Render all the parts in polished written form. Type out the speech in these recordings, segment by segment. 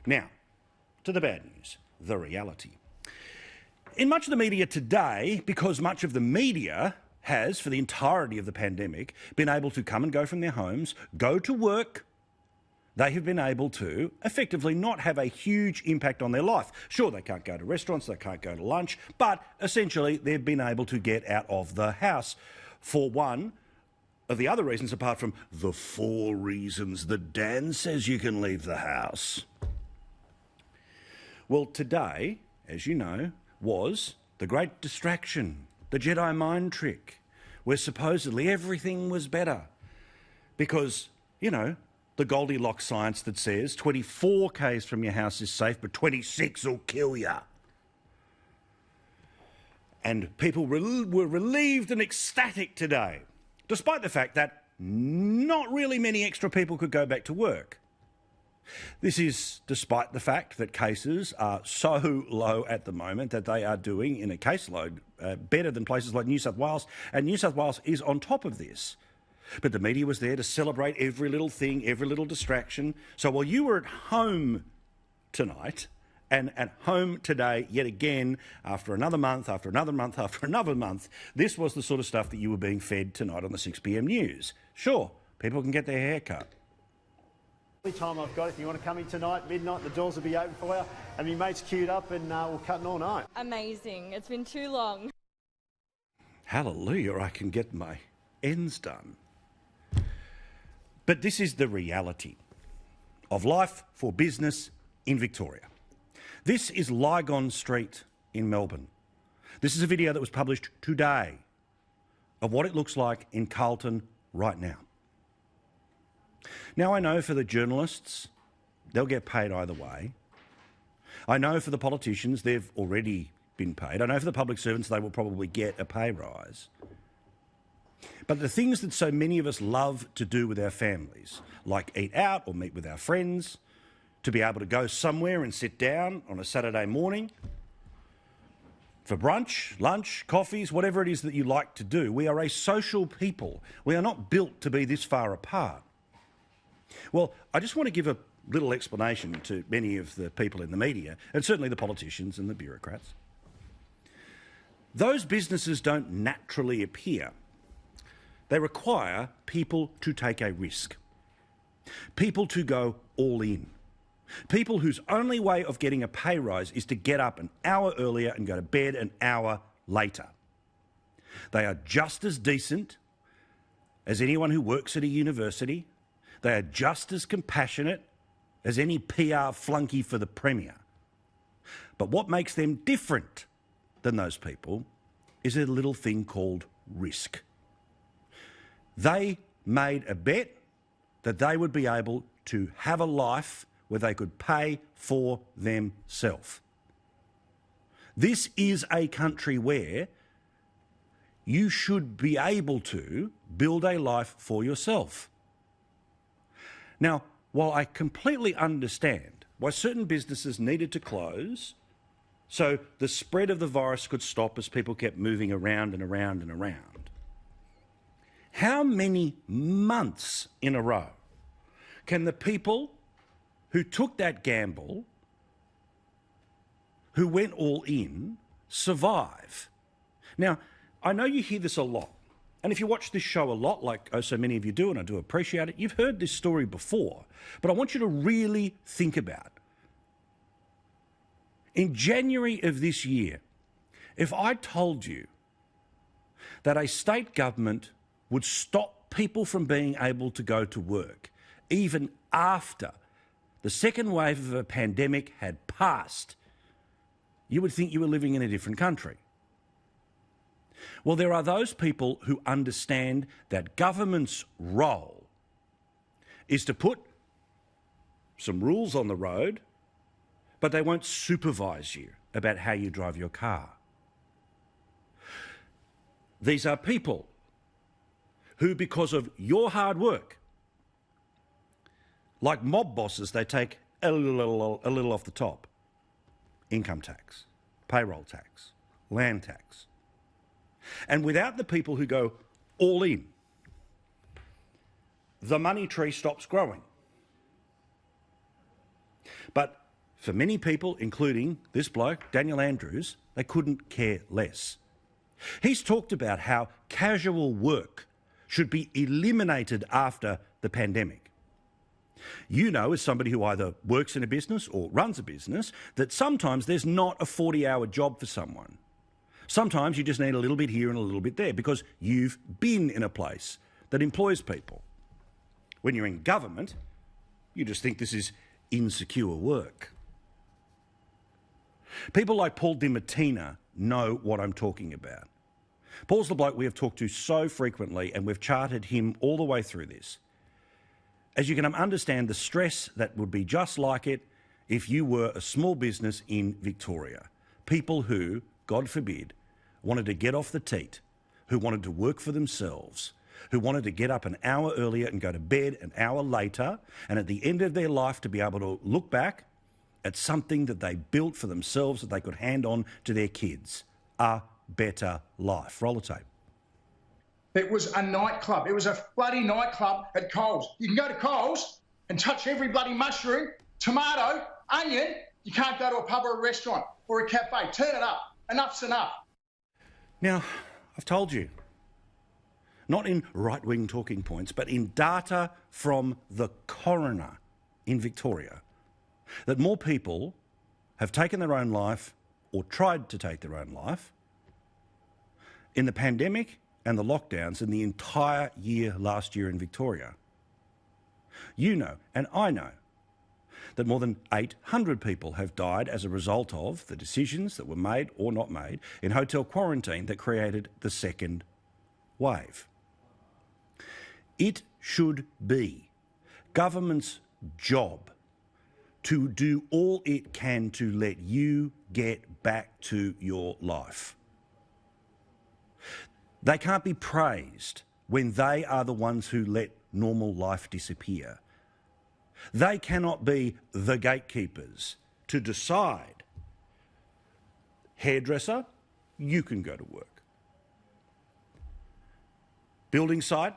Now, to the bad news, the reality. In much of the media today, because much of the media has, for the entirety of the pandemic, been able to come and go from their homes, go to work, they have been able to effectively not have a huge impact on their life. Sure, they can't go to restaurants, they can't go to lunch, but essentially they've been able to get out of the house for one of the other reasons, apart from the 4 reasons that Dan says you can leave the house. Well, today, as you know, was the great distraction, the Jedi mind trick, where supposedly everything was better because, you know, the Goldilocks science that says 24 k's from your house is safe, but 26 will kill you. And people were relieved and ecstatic today, despite the fact that not really many extra people could go back to work. This is despite the fact that cases are so low at the moment that they are doing, in a caseload, better than places like New South Wales, and New South Wales is on top of this. But the media was there to celebrate every little thing, every little distraction. So while you were at home tonight and at home today, yet again, after another month, after another month, after another month, this was the sort of stuff that you were being fed tonight on the 6 p.m. news. Sure, people can get their hair cut. Time I've got, if you want to come in tonight, midnight, the doors will be open for you, and my mate's queued up and we'll cut all night. Amazing. It's been too long. Hallelujah, I can get my ends done. But this is the reality of life for business in Victoria. This is Lygon Street in Melbourne. This is a video that was published today of what it looks like in Carlton right now. Now, I know for the journalists, they'll get paid either way. I know for the politicians, they've already been paid. I know for the public servants, they will probably get a pay rise. But the things that so many of us love to do with our families, like eat out or meet with our friends, to be able to go somewhere and sit down on a Saturday morning for brunch, lunch, coffees, whatever it is that you like to do. We are a social people. We are not built to be this far apart. Well, I just want to give a little explanation to many of the people in the media, and certainly the politicians and the bureaucrats. Those businesses don't naturally appear. They require people to take a risk, people to go all in, people whose only way of getting a pay rise is to get up an hour earlier and go to bed an hour later. They are just as decent as anyone who works at a university. They are just as compassionate as any PR flunky for the Premier. But what makes them different than those people is a little thing called risk. They made a bet that they would be able to have a life where they could pay for themselves. This is a country where you should be able to build a life for yourself. Now, while I completely understand why certain businesses needed to close so the spread of the virus could stop as people kept moving around and around and around, how many months in a row can the people who took that gamble, who went all in, survive? Now, I know you hear this a lot. And if you watch this show a lot, like so many of you do, and I do appreciate it, you've heard this story before. But I want you to really think about it. In January of this year, if I told you that a state government would stop people from being able to go to work, even after the second wave of a pandemic had passed, you would think you were living in a different country. Well, there are those people who understand that government's role is to put some rules on the road, but they won't supervise you about how you drive your car. These are people who, because of your hard work, like mob bosses, they take a little off the top. Income tax, payroll tax, land tax. And without the people who go all in, the money tree stops growing. But For many people, including this bloke, Daniel Andrews, they couldn't care less. He's talked about how casual work should be eliminated after the pandemic. You know, as somebody who either works in a business or runs a business, that sometimes there's not a 40-hour job for someone. Sometimes you just need a little bit here and a little bit there because you've been in a place that employs people. When you're in government, you just think this is insecure work. People like Paul DiMattina know what I'm talking about. Paul's the bloke we have talked to so frequently, and we've charted him all the way through this. As you can understand, the stress that would be just like it if you were a small business in Victoria. People who, God forbid, wanted to get off the teat, who wanted to work for themselves, who wanted to get up an hour earlier and go to bed an hour later, and at the end of their life to be able to look back at something that they built for themselves that they could hand on to their kids. A better life. Roll the tape. It was a nightclub. It was a bloody nightclub at Coles. You can go to Coles and touch every bloody mushroom, tomato, onion. You can't go to a pub or a restaurant or a cafe. Turn it up. Enough's enough. Now, I've told you, not in right-wing talking points, but in data from the coroner in Victoria, that more people have taken their own life or tried to take their own life in the pandemic and the lockdowns in the entire year last year in Victoria. You know, and I know, that more than 800 people have died as a result of the decisions that were made or not made in hotel quarantine that created the second wave. It should be government's job to do all it can to let you get back to your life. They can't be praised when they are the ones who let normal life disappear. They cannot be the gatekeepers to decide, hairdresser, you can go to work. Building site,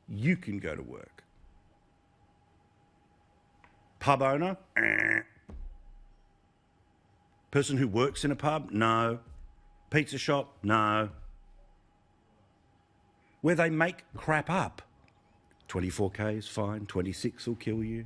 you can go to work. Pub owner, Person who works in a pub, no. Pizza shop, no. Where they make crap up. 24K is fine, 26 will kill you.